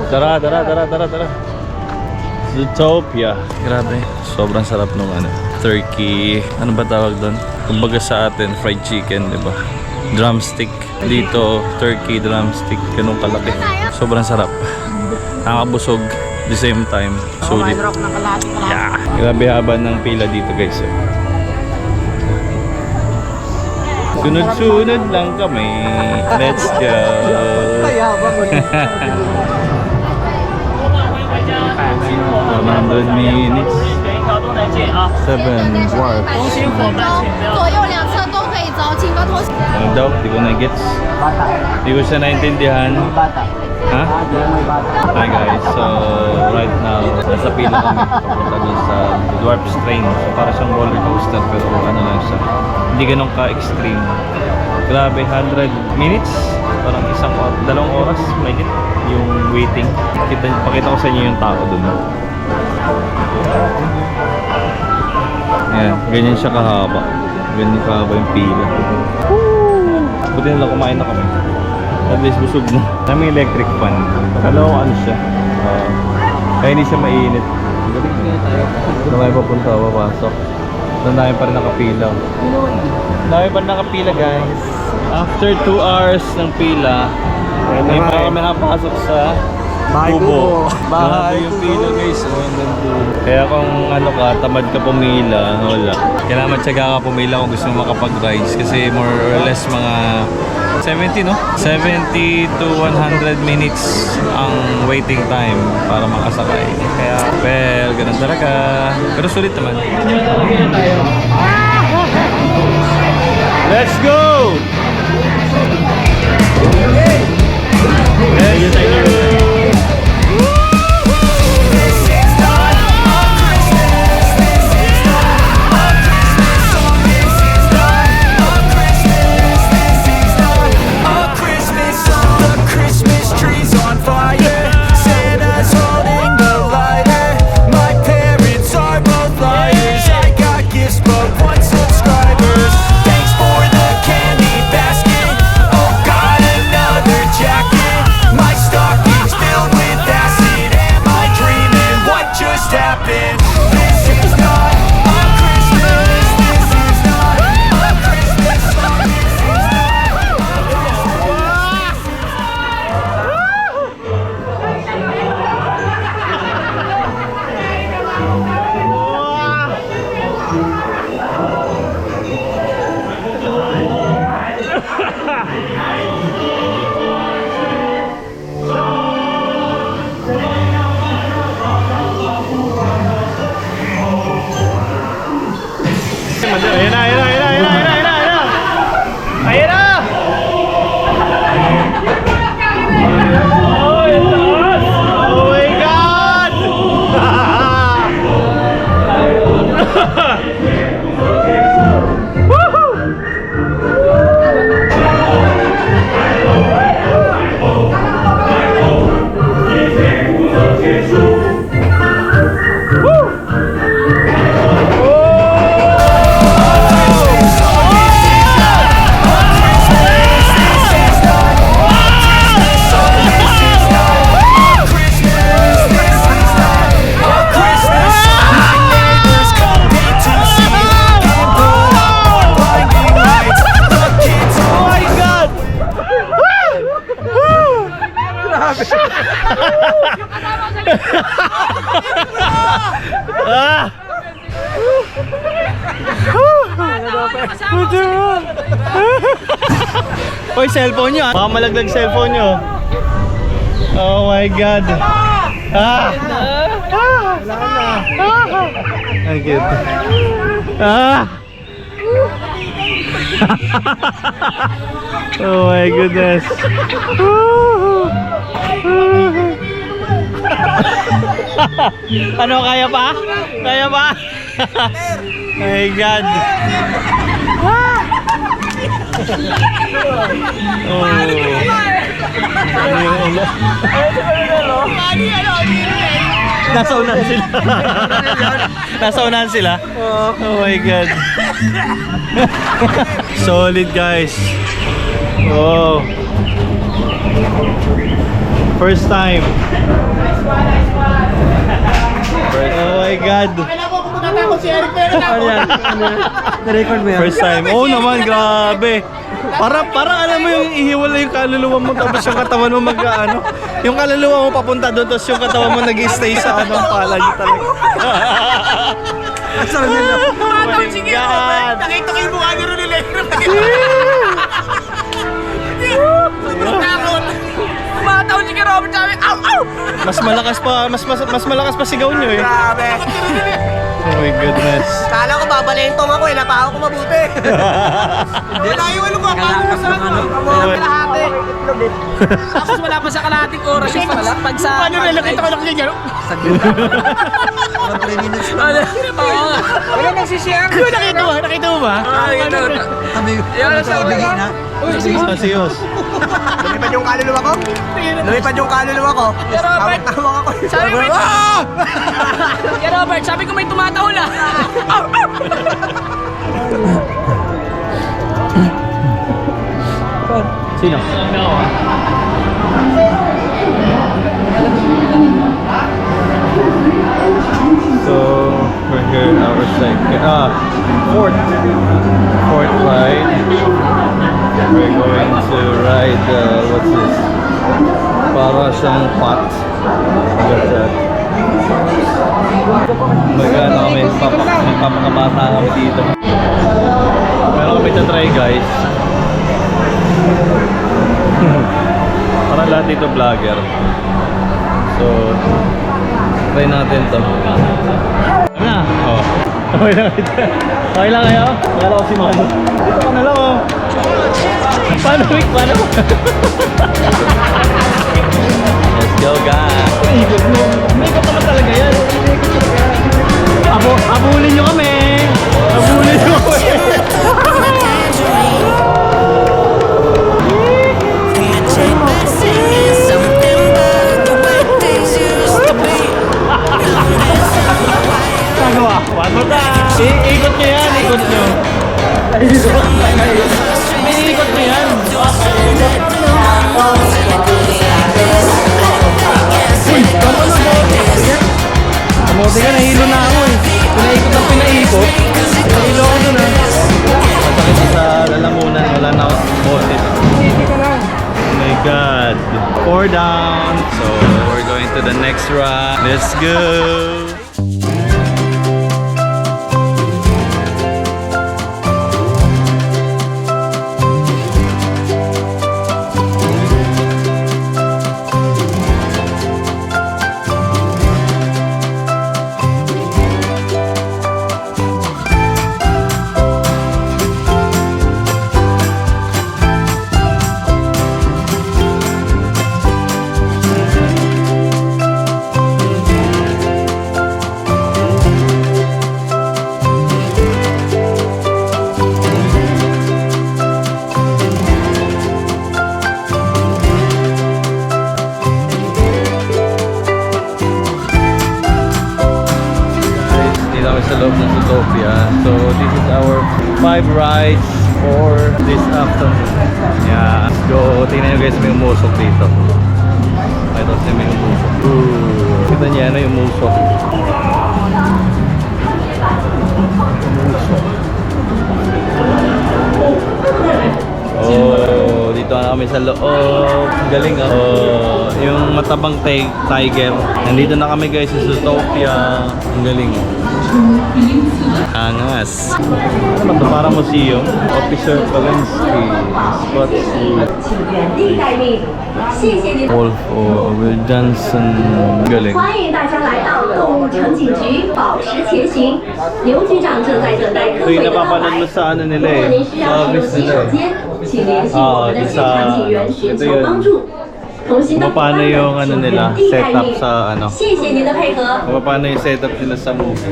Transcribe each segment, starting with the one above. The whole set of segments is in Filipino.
Tara. Zootopia. Grabe. Sobrang sarap nung ano. Turkey. Ano ba tawag doon? Kumbaga sa atin, fried chicken, di ba? Drumstick. Dito, turkey drumstick. Ganun kalaki. Sobrang sarap. Nakakabusog. At the same time, sulit. Yeah. Grabe haba ng pila dito, guys. Sunod-sunod lang kami. Let's go. 100 minutes. 7 warp. 左右两侧都可以走，请把头。 Ano daw? Di ko na-gets. Di ko siya naintindihan. Ha? Hi guys, so right now nasa pila kami papunta dun sa Dwarfs train. So para siyang roller coaster pero ano lang siya, hindi ganun ka-extreme. Grabe, 100 minutes, parang dalawang oras may hit yung waiting. Pakita ko sa inyo yung tao dun. Ayan, ganyan siya kahaba. Ganyan kahaba yung pila. Buti nila kumain na kami. At least busog na. May electric fan. Kala ko ano siya. Kaya hindi siya mainit. Doon tayo papunta, papasok. Doon tayo pa rin nakapila. Dami pa rin nakapila, guys. After 2 hours ng pila, hindi pa kami nakapasok sa Kubo. Bahay yung pila, guys. Kaya kung ano ka, tamad ka pumila, wala. Kailangan matyaga ka pumila kung gusto mo makapag-rides. Kasi more or less mga 70, no? 70 to 100 minutes ang waiting time para makasakay. Kaya, well, ganun talaga. Pero sulit naman. Let's go! Let's go! Ayan na! Ayan na! Oh, yung taas! Oh my God! Hoy, cellphone nyo, baka malaglag cellphone nyo. Oh my God. Ang cute. Oh my goodness. Ano, kaya pa? Kaya pa? Oh my God. Oh. Nasa unahan sila. Nasa unahan sila. Oh my God. Solid, guys. Oh. First time. Oh my God. Ano yan? Na-record mo yan? First time. Oo naman, grabe. Parang alam mo yung ihiwalay yung kaluluwa mo tapos yung katawan mo mag-ano. Yung kaluluwa mo papunta doon tapos yung katawan mo nag-stay sa anong pala niyo talaga. Ang sarap nila. God. Nakita ko yung mukha ni Ronnie Legro. Tumataon si Robert sabi, ow, ow! Mas malakas pa sigaw niyo eh. Grabe. Oh my goodness. Kala ko babalentong ako eh, napahaw ko mabuti. Wala yung ano ko, akala ko sa ano. Kalahati. Tapos wala pa sa kalahating oras yung pag sa... Ano na, nakita ko lang ganyan. 3 minutes Oo nga. Wala nagsishare. Nakita mo ba? Ano? Kami, sa bigay na. Serious. Lumipad yung kaluluwa ko? Lumipad yung kaluluwa ko. Tawag ako. Sabi mo, yeah, Robert, sabi ko may tumatahol ah. Sino? So we're here at our second, fourth ride. We're going to ride, what's this? Para siyang pot. What's that? Magano kami, papakabata kami dito. Meron kami try guys. Parang lahat dito vlogger. So, try natin to. Ano na? Oh. Okay lang ito. Okay lang kayo? Akala ko si Manu. Dito ka na lang oh. Paano Rick? Paano? Let's go guys. Ikot mo. May ikot naman talaga yan. Abulin nyo kami. Abulin nyo kami. One more time. Ikot nyo yan, ikot nyo. Ikot nyo yan. Uy, kamote ka, nahilo na ako eh. Pinaikot ang pinaikot. Nahilo ako dun ah. Masakit sa lalamunan, wala na akong boses. Oh my God. 4 down. So, we're going to the next ride. Let's go. Sa loob ng Zootopia. So this is our 5 rides for this afternoon. Yeah, let's go. Tingnan nyo guys, may umusok dito. Ito siya may umusok. Kita niya ano yung umusok. Oh, dito na kami sa loob. Galing ah. Oh, yung matabang tiger. Nandito na kami guys sa Zootopia. Ang galing oh. Angas. Ano ba ito? Parang museum. Officer Kalinsky. Spot Wolf o Will Johnson. Galing. 欢迎大家来到动物城警局，保持前行。刘局长正在等待客 Ito yung 会的到 napapanood 来。 mo sa ano 如 nila 果 eh. 您需要 Sa 使用 office 洗 nila 手 eh. 间，请联系我们的现场警员寻求帮助。同行的伙伴 Paano 们， yung ano 请 nila 原地待 setup 命。 sa ano? 谢谢您的配合， Paano yung setup nila sa movie?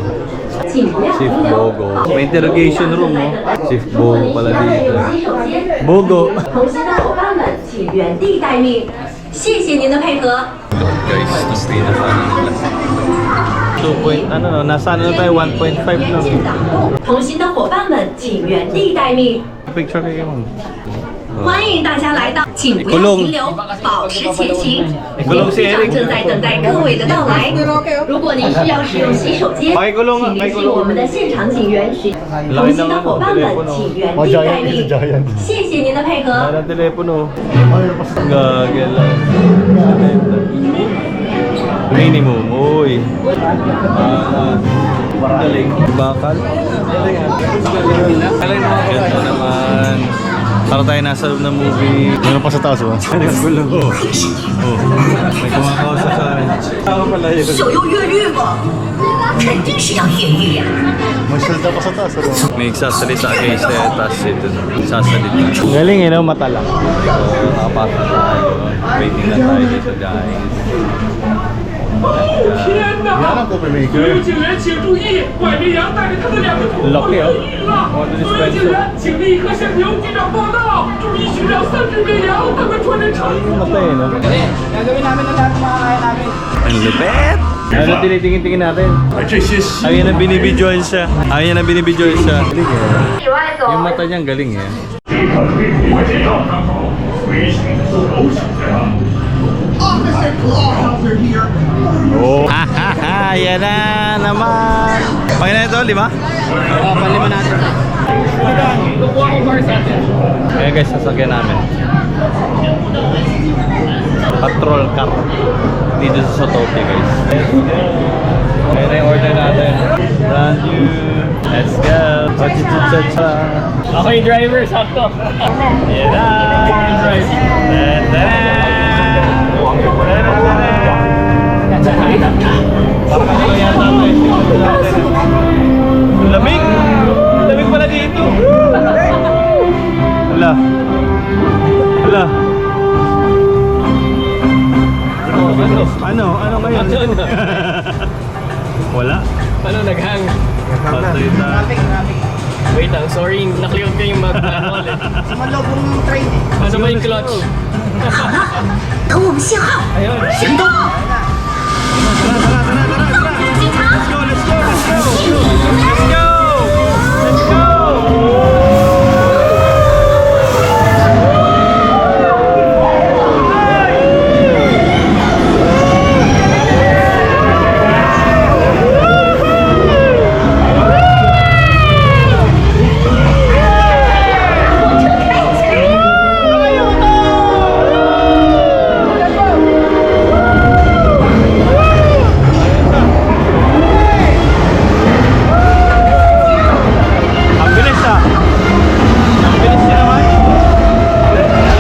请不要 Chief 停留。 Bogo. May interrogation room mo. Chief 如果 Bogo 您需 pala 要使 dito. 用洗手间， Bogo. 同行的伙伴们，请原地待命。谢谢您的配合。 Guys, ang pinaka ano nila. 2 point, ano no, nasa ano na tayo, 1.5 连 lang. 接挡路，同行的伙伴们，请原地待命。 Picture kayo ma'am. 欢迎大家来到，请不要停留，保持前行。刘局长正在等待各位的到来。如果您需要使用洗手间，请联系我们的现场警员询。同行的伙伴们，请原地待命。谢谢您的配合。Ada telepono. Gagel. Minimum. Uy. Galing. Bakal. Ganda naman. Para tayo nasa loob ng movie. Ano pa sa taas ba? Ay, naggulo. Oh. May kumakausap sa akin. Ako pala yun. 就有越狱吗？肯定是要越狱呀、 May salta pa sa taas. May nagsasalita kay Seth, tapos ito sasalita. Galing eh, no? Mata lang. So, nakapasok tayo. Waiting na tayo dito, guys. 天哪！所有警员请注意，拐绵羊带着他的2个同伙逃逸了。所有警员请立刻向刘局长报到，注意寻找3只绵羊，他们穿着长裤。 Matay, no? Gagawin namin ang lahat ng mga kaya namin. Ang lupet! Ano tinitingin-tingin natin? Ayaw na binibidyoan siya. Ayaw na binibidyoan siya. Galing eh. Yung mata niyang galing eh. Oh, hahaha, yan na naman. Pagin na ito, 5? Oo, panlima natin. Ayan guys, sasakyan namin. Patrol car. Dito sa Sotote guys. Ayan na yung order natin. Brand new. Let's go. Cha-cha-cha-cha. Ako yung driver, sakto. Ayan na. Lamig! Lamig pala dito! Hala! Hala! Ano ngayon? Wala? Ano, naghang? Patay na. Wait lang, sorry, nakliot ko yung mag-manual eh. Malobong train eh. Ano ba yung clutch? 等我们信号，行动！警察， Let's go! Let's go! Let's go! Let's go! Ang bilis ah! Ang bilis niya naman! Bilis niya naman!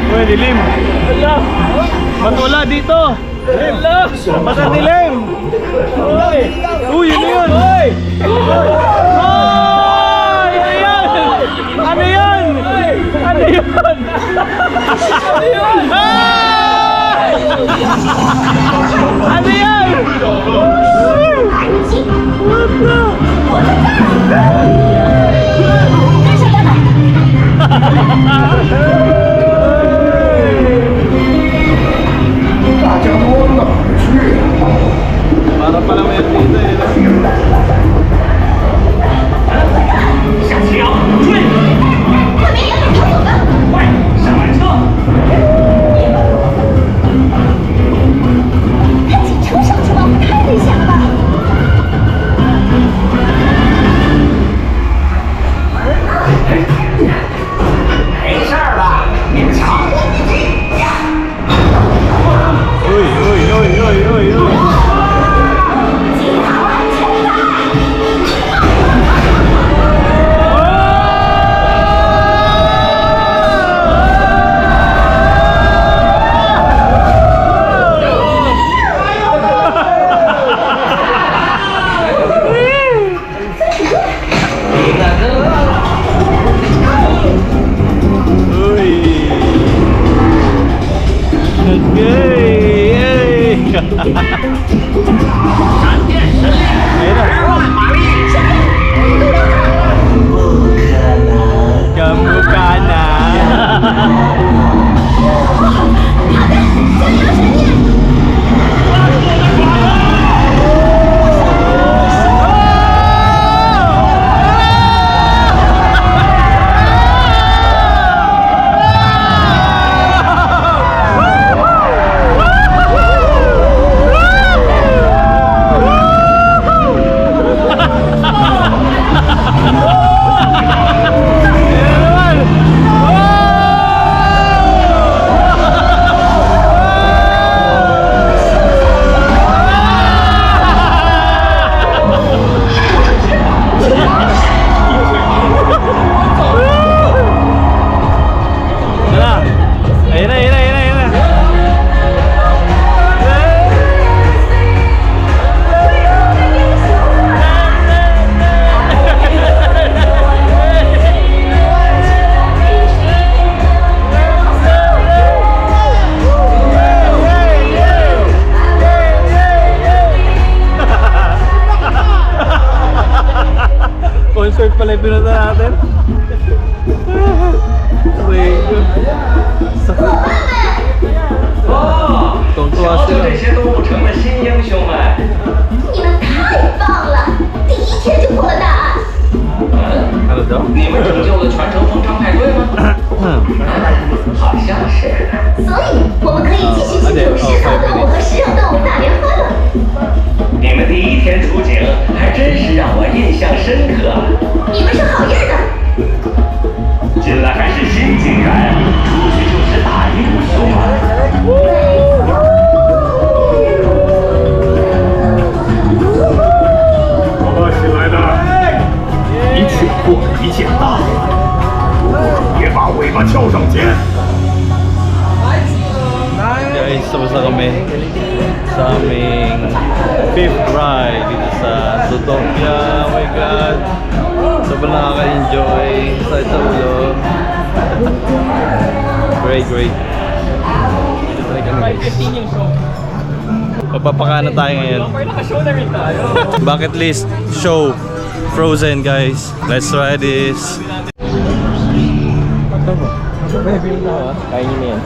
Uy, dilim! Ba't wala dito? Ba't ang dilim? Uy, yun na yun! Uy! Ano yan? Ano yan? Ano yun? Ano yun? Ano yan? Para pala may dito eh. 下枪，追！快别沿路逃走了！快，上缆车！他警车上去了，太危险了吧！没事儿吧？ Yay! Yay! Ayun na. Kamuka na. Concert pala yung pinunta natin. Tungtuwa 瞧瞧 sila. 这些都不成的新英雄们，你们太棒了，第一天就破了大案。 Ano daw? 你们拯救了全城逢昌派对吗？好像是。所以我们可以继续庆祝食草动物和食肉动物大联欢了。你们第一天出警，还真是让我印象深刻。你们是好样的！进来还是新警员，出去就是大英雄啊！我新来的，你娶过一件大别把尾巴翘上肩。 Guys, tapos na kami sa aming 5th ride dito sa Zootopia. Oh my God! Sobrang nakaka-enjoy. Sakit sa ulo. Great, great. Dito tayo kami guys. Magpapakanan tayo ngayon. Bucket list show. Frozen guys. Let's try this. Kain niyo na yan.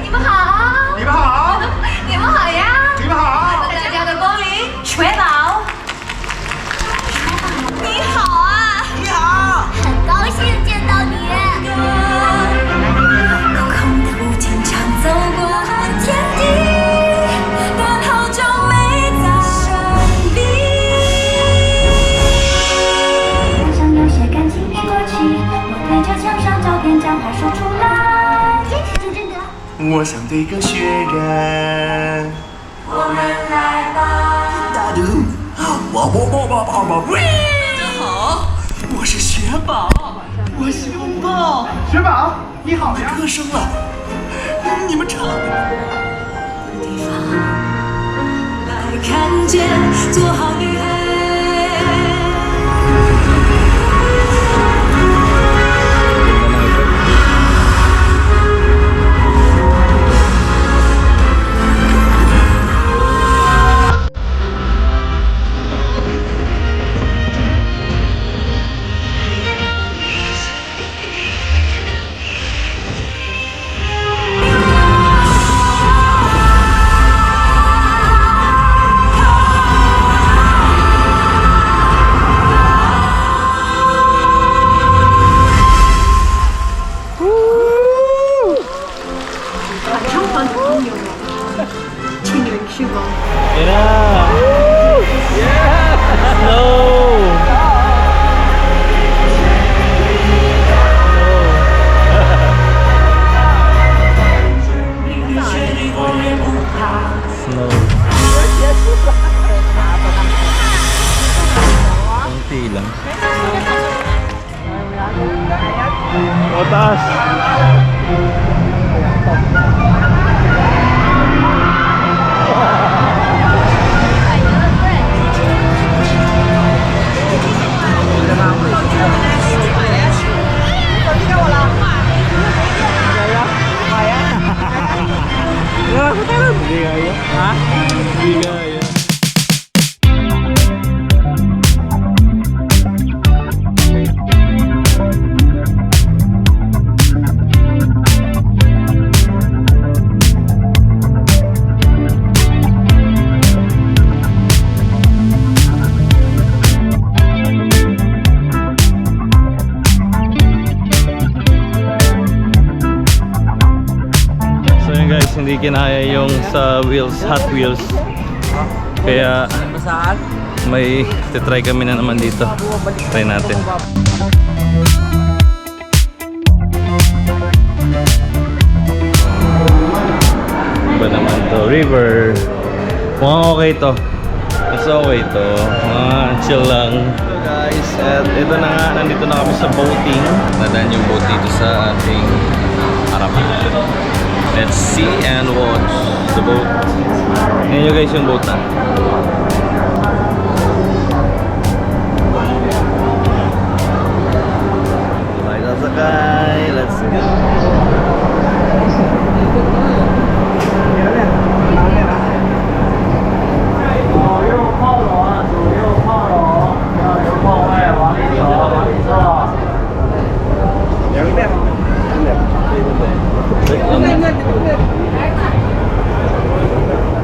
你们好，你们好，你们好呀！你们好，大家的光临，水宝，你好啊！你好。很高兴见到你。空空的无尽长走过天地，但好久没在身边。脸上有些感情已过去，我对着墙上照片将它说出来。坚持就真的。我想对个雪人。我们来吧。大嘟，我，大家好，我是雪宝，我是拥抱。雪宝，你好呀。歌声了，你们唱。来看见，做好女孩。Yan na! Yeah! No! Snow. Kunti lang. O, taas! hindi kinaya yung sa wheels, Hot Wheels. Kaya may titry kami na naman dito. Try natin. Iba naman to, river. Mukhang okay to. Mas okay to. Chill lang. So guys, at ito na nga, nandito na kami sa boating. Nadaan yung boat dito sa ating harapan. Let's see and watch the boat. Ngayon nyo guys yung boat na. Sakay, let's go.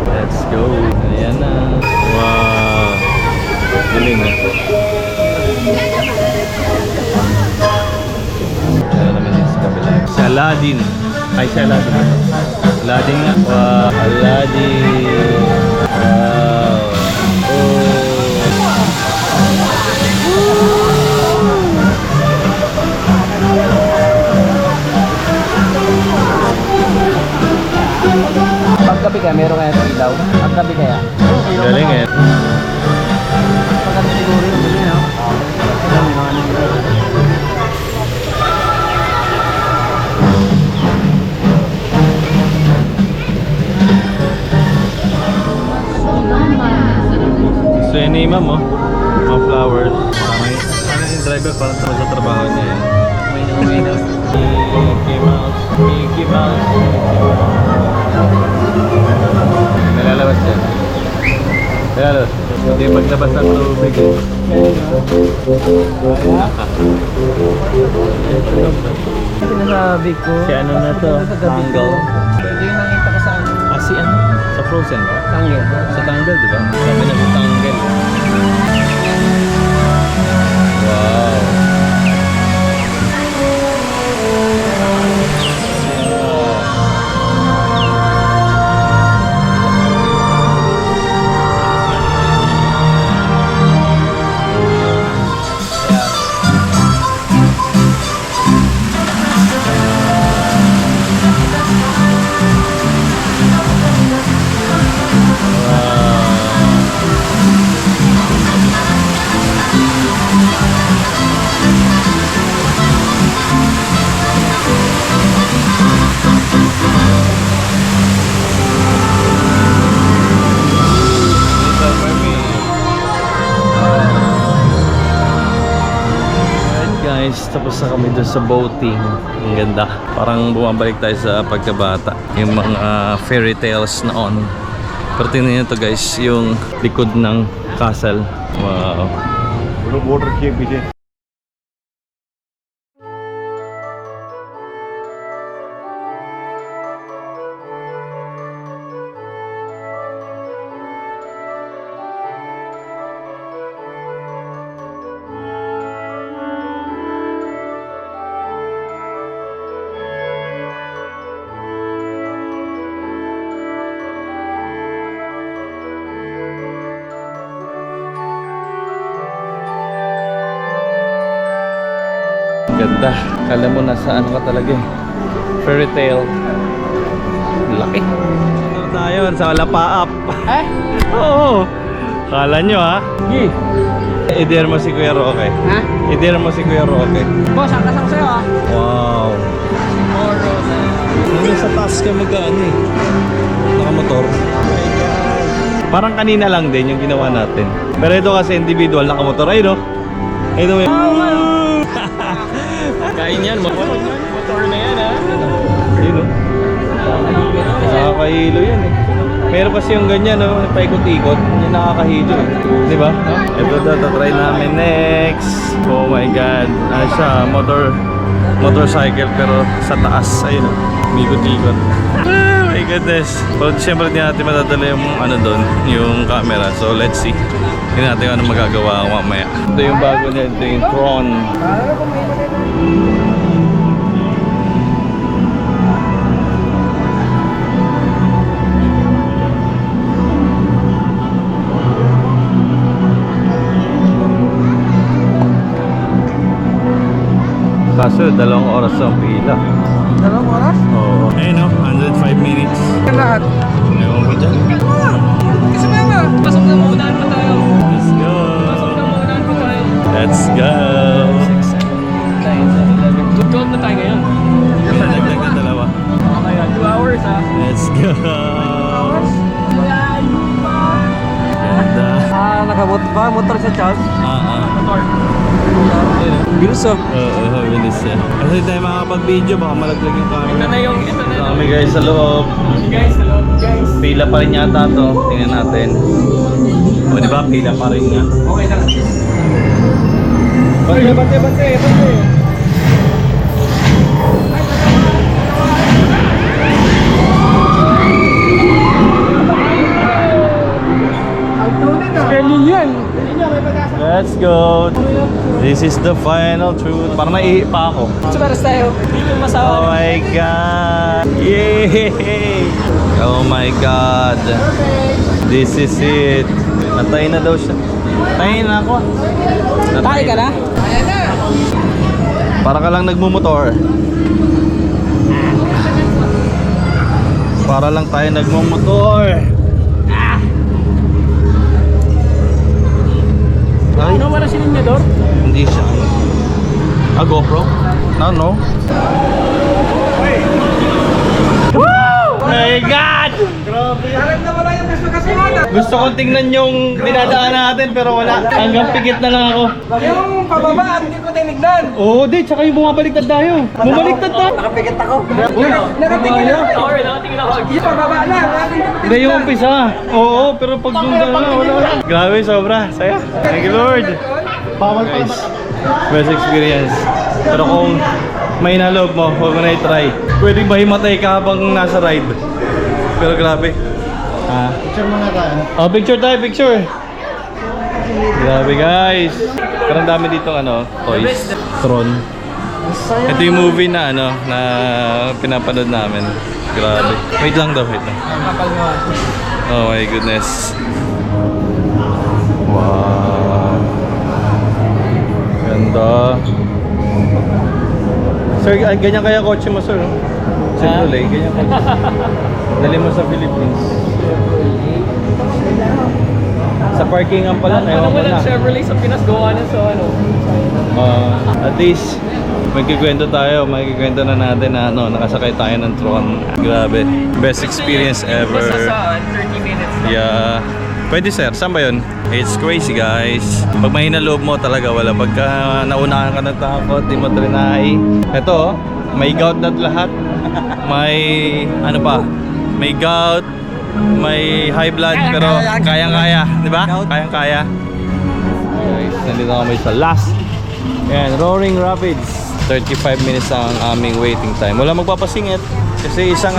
Let's go. Ayan na. Wow. Galing na. Si Aladdin. Ay, si Aladdin. Aladdin nga. Wow. Aladdin. Wow. Paggabi kaya, meron kaya itong ilaw? Paggabi kaya? Galing eh. Paggabi siguro yung ganyan, no? So yun ni Ma'am oh. Mga flowers. Ano yung driver parang sa trabaho niya yan. Mickey Mouse. Mickey Mouse. Nalalabas siya. Nalalabas. Hindi maglabas ng tubig eh. Sinasabi ko. Si ano na to? Tangle. Hindi yung nakita ko sa ano. Ah, si ano? Sa Frozen ba? Tangle. Sa Tangle, di ba? Sabi na sa Tangle. Wow. Guys, tapos na kami doon sa boating. Ang ganda. Parang bumabalik tayo sa pagkabata. Yung mga fairy tales noon. Pero tingnan nyo to guys, yung likod ng castle. Wow. Water cave din. Ganda. Kala mo nasa ano ka talaga eh. Fairy tale. Laki. Ito tayo sa Lapaap. Eh? Oo. Kala nyo ha? I-dare mo si Kuya Roque. Ha? I-dare mo si Kuya Roque. Boss, ang kasama sa'yo ah. Wow. Nung sa taas ka mag-ano eh. Nakamotor. Parang kanina lang din yung ginawa natin. Pero ito kasi individual nakamotor. Ay no? Ito may... Kain yan, motor na yan ha. Yun o. Nakakahilo yan eh. Meron kasi yung ganyan no, paikot-ikot. Yung nakakahilo eh. Diba? Ito try namin next. Oh my god. Ano siya, motorcycle pero sa taas. Ayun o. Mikot-ikot. Oh my goodness. Pero siyempre di natin matadala yung ano doon, yung camera. So let's see. Hindi natin ano magagawa mamaya. Ito yung bago niya, ito yung Tron. 2, 2 oras ang pila. 2 oras? Oo. Ayun o, 105 minutes. Lahat. Ewan ko dyan. Kasi mama, pasok na muna pa tayo. Let's go. Pasok na muna pa tayo. Let's go. 12 na tayo ngayon. Dagdag na dalawa. Kaya 2 hours ha. Let's go. Ganda. Nakabot ba? Motor sa Charles? Motor. Bilis oh. Oo, bilis siya. Kasi tayo makakapag-video, baka malaglag yung camera. Ito na yung, ito na yung. Kami guys sa loob. Guys, hello guys. Pila pa rin yata to. Tingnan natin. O diba, pila pa rin nga. Okay lang. Bante. Spelling yan. Let's go. This is the final truth. Parang naihi pa ako. Sumaras tayo. Dito Oh masawa. my God. Yay! Oh my God. This is it. Natay na daw siya. Tayin na ako. Tayo ka na? Para ka lang nagmumotor. Para lang tayo nagmumotor. Ay, Ano ba na silinyador? hindi siya. GoPro? No. Oh my God! Alam na wala yung gusto kasi wala. Gusto kong tingnan yung dinadaan natin pero wala. Hanggang pikit na lang ako. Yung pababa, hindi ko tinignan. Oo, di. Tsaka yung bumabaliktad tayo. Bumaliktad tayo. Nakapikit ako. Nakatingin ako. Nakatingin ako. Yung pababa lang. Hindi yung umpisa. Oo, pero pag doon ka na, wala. Grabe, sobra. Saya. Thank you, Lord. Guys, best experience. Pero kung may naloob mo, huwag mo na i-try. Pwedeng mahimatay ka habang nasa ride. Pero grabe. Picture muna tayo. Oh, picture. Grabe guys. Parang dami dito toys. Tron. Ito yung movie na na pinapanood namin. Grabe. Wait lang. Oh my goodness. Wow. Ganda. Sir, ganyan kaya kotse mo, sir? Chevrolet, ganyan kaya. Dali mo sa Philippines. Sa parkingan pala, ewan ko na. Chevrolet sa Pinas, gawa na sa At least, magkikwento na natin na nakasakay tayo ng Tron. Grabe. Best experience ever. Basta sa 30 minutes. Yeah. Pwede sir, saan ba yun? It's crazy guys. Pag mahina loob mo talaga wala. Pagka naunahan ka ng takot, di mo trinay. Ito, may gout na lahat. May, may gout, may high blood, pero kayang-kaya. Di ba? Kayang-kaya. Guys, nandito kami sa last. Yan, Roaring Rapids. 35 minutes ang aming waiting time. Wala magpapasingit. Kasi isang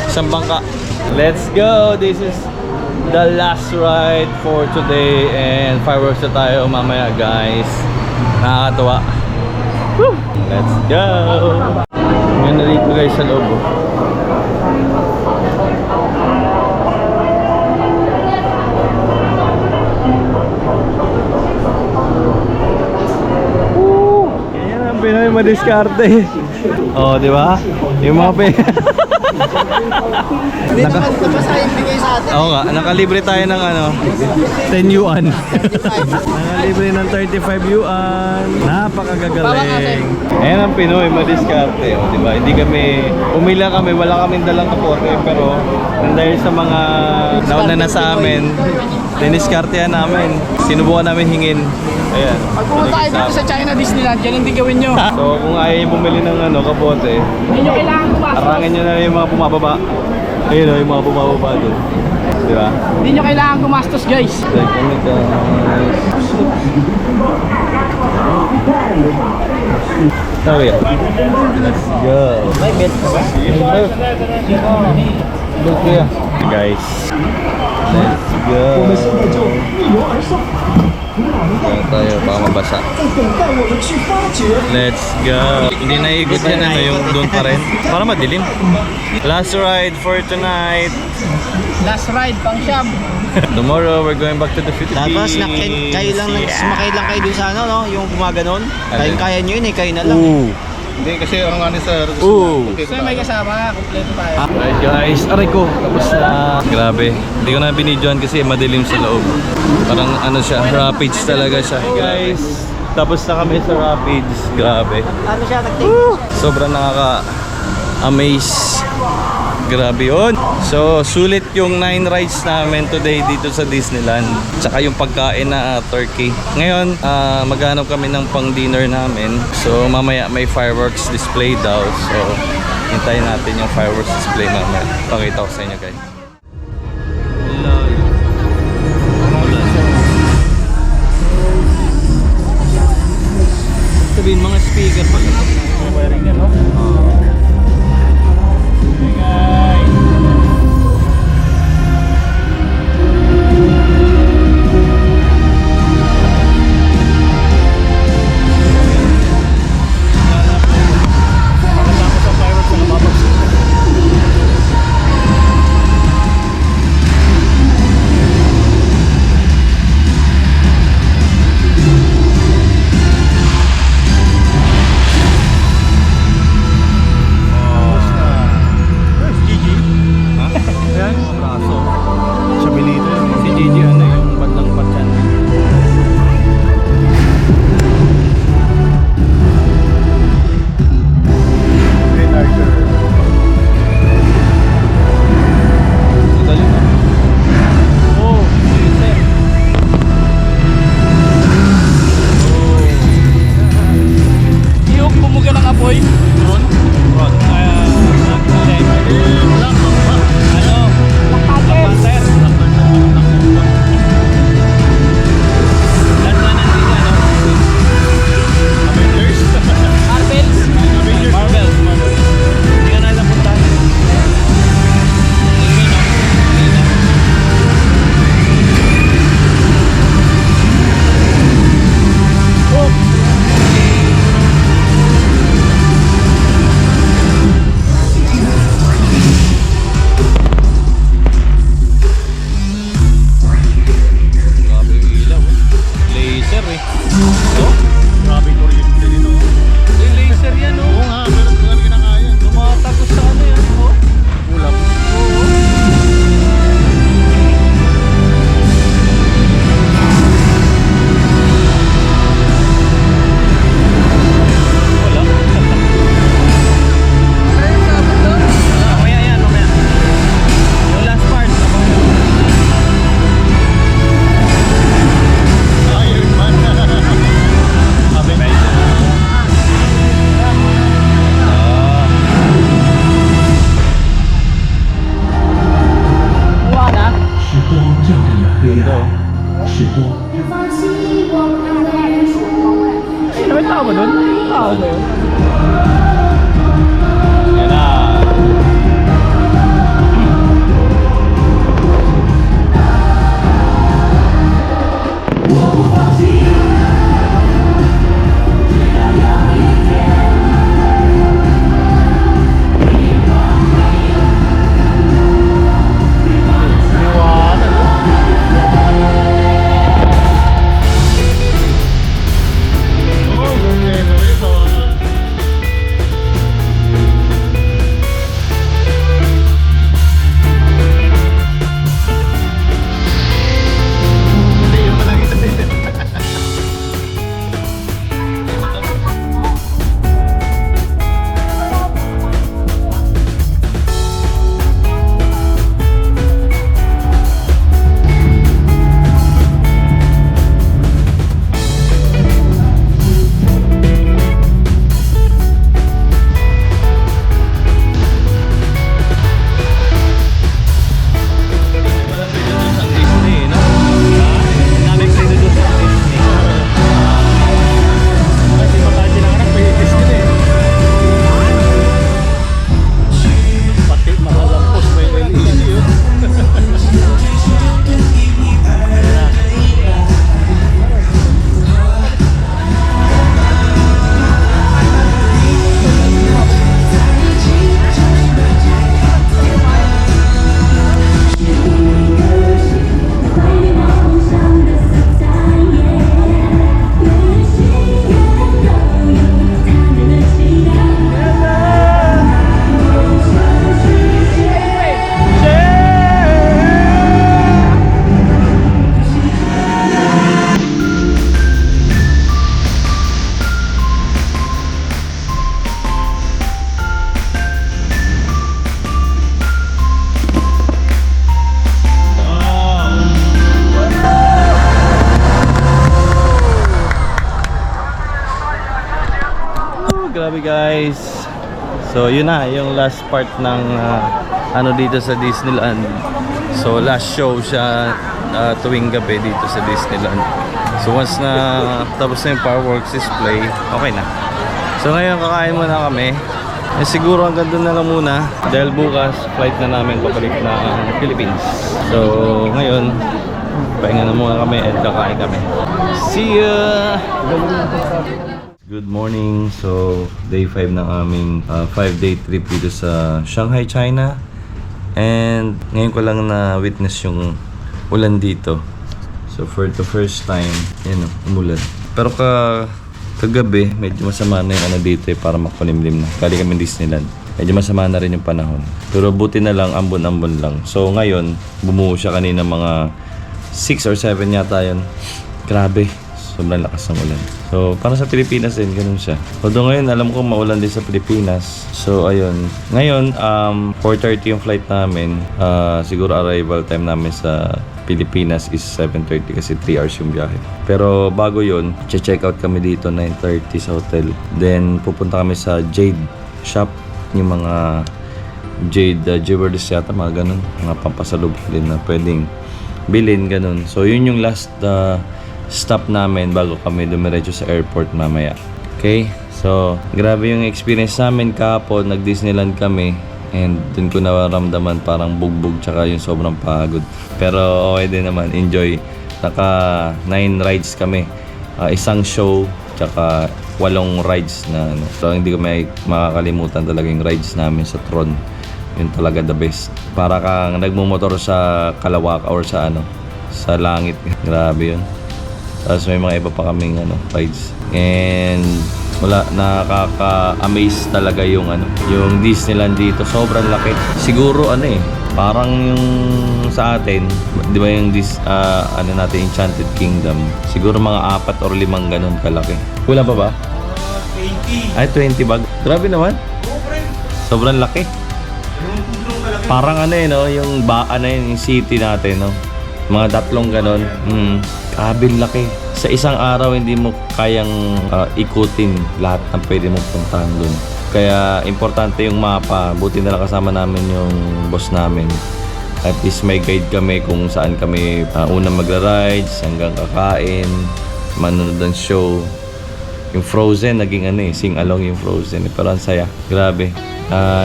isang bangka. Let's go! This is the last ride for today and fireworks na tayo mamaya guys. Nakakatuwa. Woo! Let's go! Ngayon na dito guys sa loob. Woo! Ganyan ang Pinoy madiskarte. Oh, di ba? Yung mga Hindi naman namasayang bigay sa atin. Oo nga, nakalibre tayo ng 10 yuan. Nakalibre ng 35 yuan. Napakagagaling. Ayan ang Pinoy, madiskarte. O, diba? Hindi kami, umila kami, wala kaming dalang kapote. Pero, dahil sa mga nauna na sa amin, diniskartehan namin. Sinubukan namin hingin. Ayan. Pag pumunta tayo dito sa China Disneyland, yan hindi gawin nyo. So, kung ayaw yung bumili ng kapote, Hindi nyo kailangan pumasok. arangin nyo na yung mga bumababa. Ayun o, yung mga bumababa doon. Diba? Hindi nyo kailangan gumastos guys. Like, okay. Let's go. Look here. Guys. Let's go. Kaya tayo, baka mabasa. Let's go. Hindi naiikot yan, yung doon pa rin. Para madilim. Last ride for tonight. Last ride, pang siyam. Tomorrow, we're going back to the Philippines. Tapos, kayo lang, sumakay lang kayo dun sa ano, no? Yung gumaganon. Kaya nyo yun eh, kayo na lang. Ooh. Hindi, kasi ang ano sa... Ooh. So may kasama, kompleto tayo. Alright guys, aray ko. Tapos na. Grabe. Hindi ko na binidyoan kasi madilim sa loob. Parang ano siya, rapids talaga siya. Guys, tapos na kami sa rapids. Grabe. Ano siya, nag-take? Sobrang nakaka-amaze. Grabe yun. So, sulit yung 9 rides namin today dito sa Disneyland. Tsaka yung pagkain na turkey. Ngayon, maghanap kami ng pang-dinner namin. So, mamaya may fireworks display daw. So, hintayin natin yung fireworks display mamaya. Pakita ko sa inyo guys. Sabihin mga speaker pala. Wiring yan, no? Hey guys! Maganda ako sa fireworks na nababagsak. Si Gigi ano yung bandang patyan. Magaling ah. Oh, sir. Iyok, bumuga ng apoy. Ron? Ron. Ano? Lakpater. Marvel. Hindi ka na napunta. Gabi guys. So yun na, yung last part ng ano dito sa Disneyland. So last show siya tuwing gabi dito sa Disneyland. So once na tapos na yung fireworks display, okay na. So ngayon kakain muna kami. Siguro hanggang doon na lang muna dahil bukas flight na namin pabalik na Philippines. So ngayon pahinga na muna kami at kakain kami. See ya! Good morning. So day 5 ng aming 5-day trip dito sa Shanghai, China. And ngayon ko lang na witness yung ulan dito. So for the first time, yun, umulan. Pero kagabi, medyo masama na yung ano dito para makulimlim na. Kali kami Disneyland. Medyo masama na rin yung panahon. Pero buti na lang, ambon-ambon lang. So ngayon, bumuo siya kanina mga 6 or 7 yata yun. Grabe, sobrang lakas ng ulan. So para sa Pilipinas din, ganun siya. Although ngayon, alam ko maulan din sa Pilipinas. So ayun, ngayon 4:30 yung flight namin. Siguro arrival time namin sa Pilipinas is 7:30 kasi 3 hours yung biyahe. Pero bago yun, check out kami dito 9:30 sa hotel. Then pupunta kami sa Jade shop, yung mga Jade jewelries yata, mga ganun, mga pampasalubong din na pwedeng bilhin, ganun. So yun yung last stop namin bago kami dumiretso sa airport mamaya. Okay, so grabe yung experience namin kahapon. Nag Disneyland kami and dun ko naramdaman parang bugbog tsaka yung sobrang pagod. Pero okay din naman, enjoy. Naka 9 rides kami, isang show tsaka 8 rides na ano. So hindi ko may makakalimutan talaga yung rides namin sa Tron. Yun talaga the best. Para kang nagmumotor sa kalawak or sa ano, sa langit. Grabe yun. Tapos may mga iba pa kaming ano, rides. And wala, nakaka-amaze talaga yung ano, yung Disneyland dito. Sobrang laki. Siguro ano parang yung sa atin, di ba yung ano natin, Enchanted Kingdom. Siguro mga 4 or 5 ganun kalaki. Wala pa ba? 20. Ay, 20 bag. Grabe naman. Sobrang laki. Parang ano no, yung yung city natin, no? Mga 3 ganun. Kabil laki. Sa isang araw hindi mo kayang ikutin lahat ng pwede mong puntahan dun. Kaya importante yung mapa. Buti na lang kasama namin yung boss namin. At least may guide kami kung saan kami unang magra-rides hanggang kakain, manonood ng show. Yung Frozen, naging sing along yung Frozen. Pero ang saya. Grabe.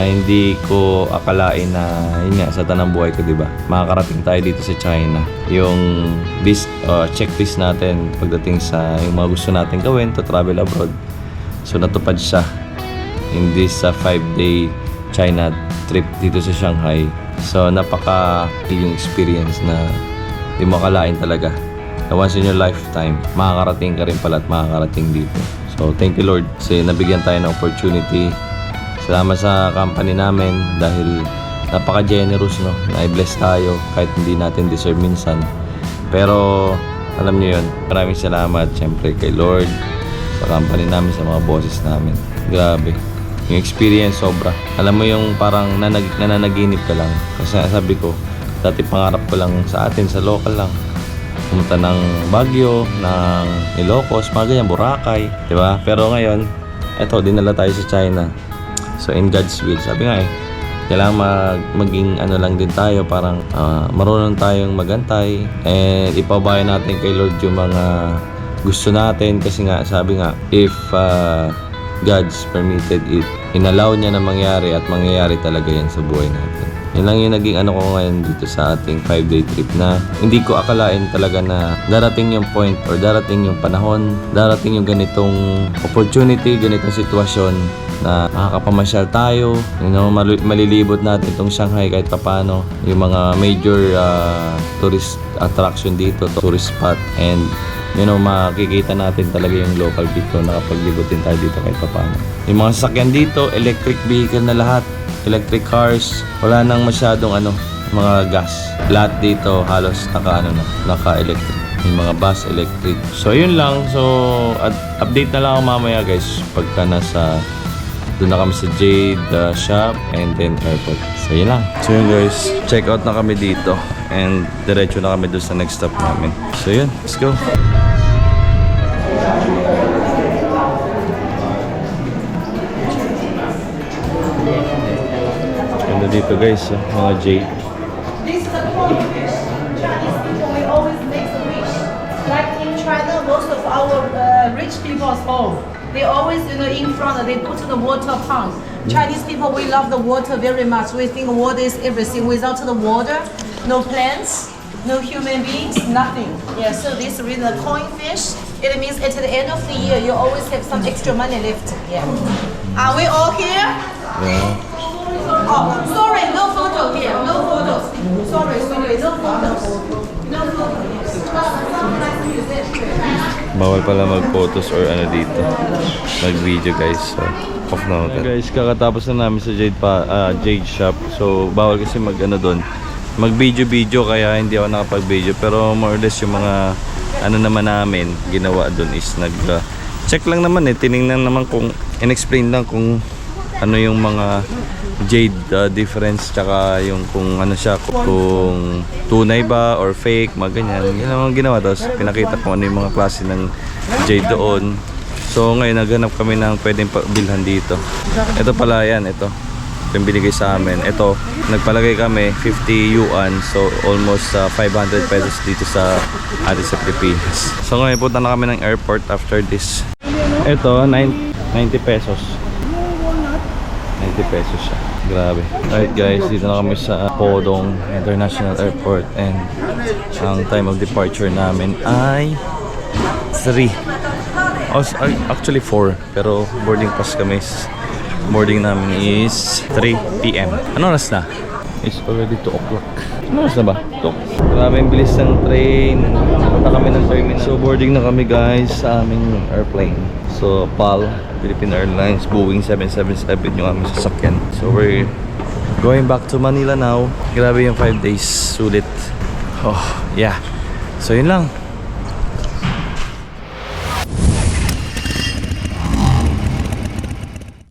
Hindi ko akalain na yun nga, sa tanang buhay ko, diba, makakarating tayo dito sa China. Yung checklist natin pagdating sa yung mga gusto natin gawin to travel abroad, so natupad siya in this 5-day China trip dito sa Shanghai. So napaka yung experience na hindi mo akalain talaga na once in your lifetime makakarating ka rin pala at makakarating dito. So thank you Lord kasi nabigyan tayo ng opportunity. Salamat sa company namin dahil napaka-generous, no? Na-bless tayo kahit hindi natin deserve minsan. Pero alam niyo yun, maraming salamat siyempre kay Lord, sa company namin, sa mga bosses namin. Grabe. Yung experience sobra. Alam mo yung parang nananaginip ka lang. Kasi sabi ko, dati pangarap ko lang sa atin, sa local lang. Pumunta ng Baguio, ng Ilocos, mga ganyan, Boracay. Diba? Pero ngayon, eto, dinala tayo sa China. So in God's will, sabi nga kailangan maging ano lang din tayo, parang marunong tayong magantay and ipabayan natin kay Lord yung mga gusto natin. Kasi nga, sabi nga, if God's permitted it, inallow niya na mangyari at mangyayari talaga yan sa buhay natin. Yun lang yung naging ano ko ngayon dito sa ating 5-day trip na hindi ko akalain talaga na darating yung point or darating yung panahon, darating yung ganitong opportunity, ganitong sitwasyon na makakapamasyal tayo, malilibot natin itong Shanghai kahit papano, yung mga major tourist attraction dito, tourist spot, and makikita natin talaga yung local dito, nakapaglibutin tayo dito kahit papano. Yung mga sasakyan dito, electric vehicle na lahat, electric cars, wala nang masyadong mga gas. Lahat dito halos naka-electric. Yung mga bus electric. So yun lang. So update na lang ako mamaya guys pagka doon na kami sa Jade shop and then airport. So yun lang. So yun guys, check out na kami dito and diretso na kami doon sa next stop namin. So yun, let's go. dito guys, mga jade. This is a common fish. Chinese people, we always make the wish. Like in China, most of our rich people's home, they always, in front, they put the water pond. Chinese people, we love the water very much. We think water is everything. Without the water, no plants, no human beings, nothing. Yeah, so this is the coin fish. It means at the end of the year, you always have some extra money left. Yeah. Are we all here? Yeah. Oh, sorry, no photo here. No photos. Sorry, no photos. No photos. Bawal pala mag-photos or ano dito. Mag-video guys. So, off na ako. Guys, kakatapos na namin sa Jade Shop. So, bawal kasi mag-ano doon. Mag-video kaya hindi ako nakapag-video. Pero more or less yung mga ano naman namin ginawa doon is check lang naman tiningnan naman kung in-explain lang kung ano yung mga jade difference tsaka yung kung ano siya kung tunay ba or fake mga ganyan yun ang ginawa tapos pinakita ko ano yung mga klase ng jade doon. So ngayon naghanap kami ng pwedeng bilhan dito. Ito pala yan, ito yung binigay sa amin. Ito, nagpalagay kami 50 yuan, so almost 500 pesos dito sa atin sa Pilipinas. So ngayon punta na kami ng airport after this. Ito, 90 pesos. 90 pesos siya. Grabe. Alright guys, dito na kami sa Podong International Airport and ang time of departure namin ay 3. Actually 4, pero boarding pass kami. Boarding namin is 3 PM. Ano oras na? It's already 2 o'clock. Ano oras na ba? 2. Grabe ang bilis ng train. Punta kami ng terminal. So boarding na kami guys sa aming airplane. So PAL, Philippine Airlines, Boeing 777 yung aming sasakyan. So we're going back to Manila now. Grabe yung 5 days. Sulit. Oh, yeah. So yun lang.